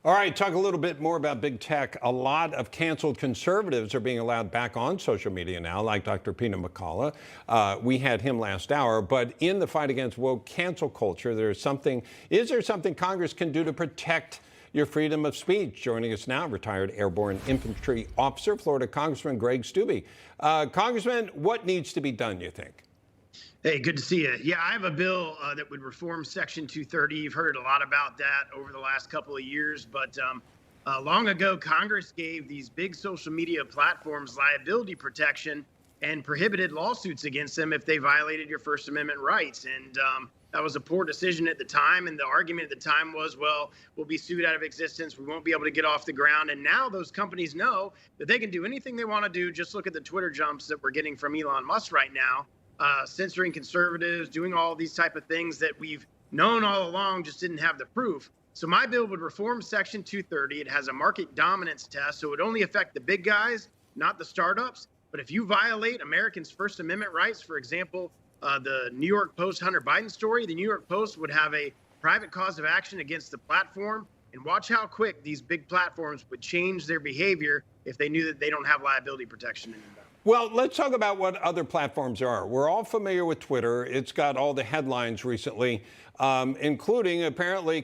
All right, talk a little bit more about big tech. A lot of canceled conservatives are being allowed back on social media now, like Dr. Peter McCullough. We had him last hour, but in the fight against woke cancel culture, is there something Congress can do to protect your freedom of speech? Joining us now, retired airborne infantry officer, Florida Congressman Greg Steube. Congressman, what needs to be done, you think? Hey, good to see you. Yeah, I have a bill that would reform Section 230. You've heard a lot about that over the last couple of years, but long ago, Congress gave these big social media platforms liability protection and prohibited lawsuits against them if they violated your First Amendment rights. And that was a poor decision at the time. And the argument at the time was, well, we'll be sued out of existence. We won't be able to get off the ground. And now those companies know that they can do anything they want to do. Just look at the Twitter jumps that we're getting from Elon Musk right now. Censoring conservatives, doing all these type of things that we've known all along, just didn't have the proof. So my bill would reform Section 230. It has a market dominance test, so it would only affect the big guys, not the startups. But if you violate Americans' First Amendment rights, for example, the New York Post Hunter Biden story, the New York Post would have a private cause of action against the platform. And watch how quick these big platforms would change their behavior if they knew that they don't have liability protection anymore. Well, let's talk about what other platforms are. We're all familiar with Twitter. It's got all the headlines recently, including apparently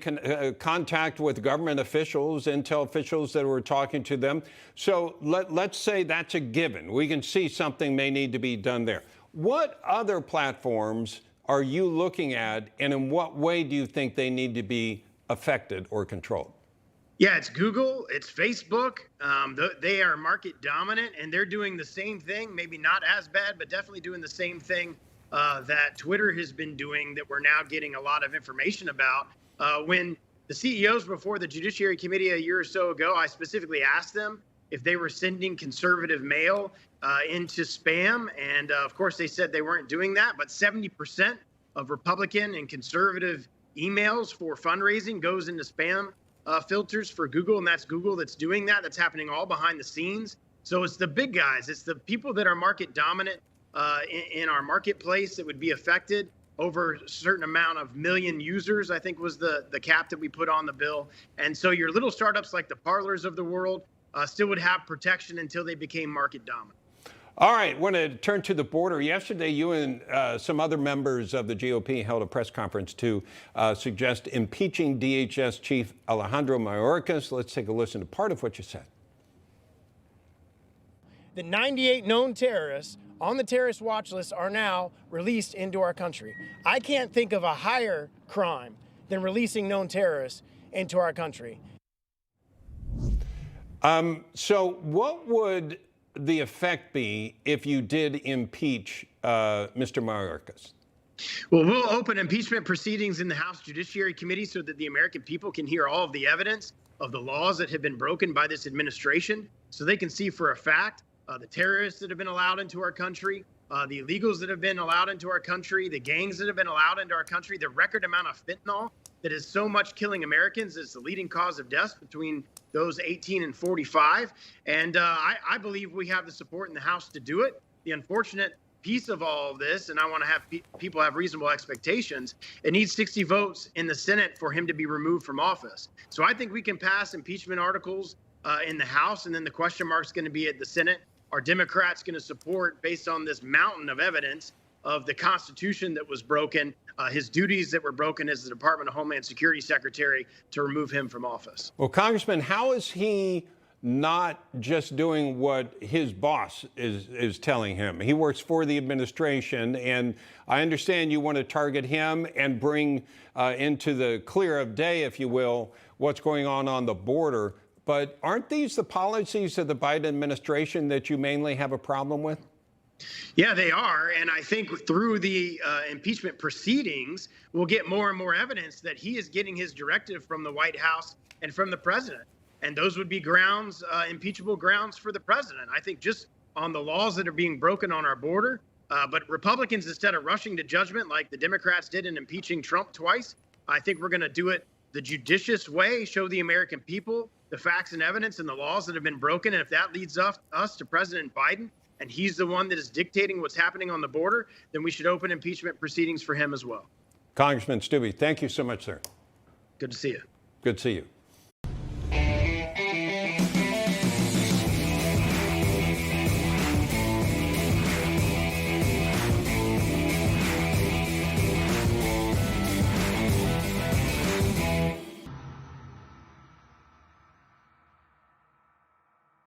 contact with government officials, intel officials that were talking to them. So let's say that's a given. We can see something may need to be done there. What other platforms are you looking at, and in what way do you think they need to be affected or controlled? Yeah, it's Google, it's Facebook. They are market dominant, and they're doing the same thing, maybe not as bad, but definitely doing the same thing that Twitter has been doing that we're now getting a lot of information about. When the CEOs before the Judiciary Committee a year or so ago, I specifically asked them if they were sending conservative mail into spam. And of course, they said they weren't doing that, but 70% of Republican and conservative emails for fundraising goes into spam filters for Google, and that's Google that's doing that. That's happening all behind the scenes. So it's the big guys. It's the people that are market dominant in our marketplace that would be affected. Over a certain amount of million users, I think was the cap that we put on the bill. And so your little startups like the Parlors of the world still would have protection until they became market dominant. All right, I want to turn to the border. Yesterday, you and some other members of the GOP held a press conference to suggest impeaching DHS Chief Alejandro Mayorkas. Let's take a listen to part of what you said. The 98 known terrorists on the terrorist watch list are now released into our country. I can't think of a higher crime than releasing known terrorists into our country. So what would the effect be if you did impeach Mr. Mayorkas? Well, we'll open impeachment proceedings in the House Judiciary Committee so that the American people can hear all of the evidence of the laws that have been broken by this administration, so they can see for a fact the terrorists that have been allowed into our country, the illegals that have been allowed into our country, the gangs that have been allowed into our country, the record amount of fentanyl that is so much killing Americans. Is the leading cause of death between those 18 and 45. And I believe we have the support in the House to do it. The unfortunate piece of all of this, and I want to have people have reasonable expectations, it needs 60 votes in the Senate for him to be removed from office. So I think we can pass impeachment articles in the House, and then the question mark's going to be at the Senate. Are Democrats going to support, based on this mountain of evidence of the Constitution that was broken, his duties that were broken as the Department of Homeland Security Secretary, to remove him from office? Well, Congressman, how is he not just doing what his boss is telling him? He works for the administration, and I understand you want to target him and bring into the clear of day, if you will, what's going on the border. But aren't these the policies of the Biden administration that you mainly have a problem with? Yeah, they are. And I think through the impeachment proceedings, we'll get more and more evidence that he is getting his directive from the White House and from the president. And those would be grounds, impeachable grounds for the president. I think just on the laws that are being broken on our border. But Republicans, instead of rushing to judgment like the Democrats did in impeaching Trump twice, I think we're going to do it the judicious way, show the American people the facts and evidence and the laws that have been broken. And if that leads us to President Biden, and he's the one that is dictating what's happening on the border, then we should open impeachment proceedings for him as well. Congressman Steube, thank you so much, sir. Good to see you. Good to see you.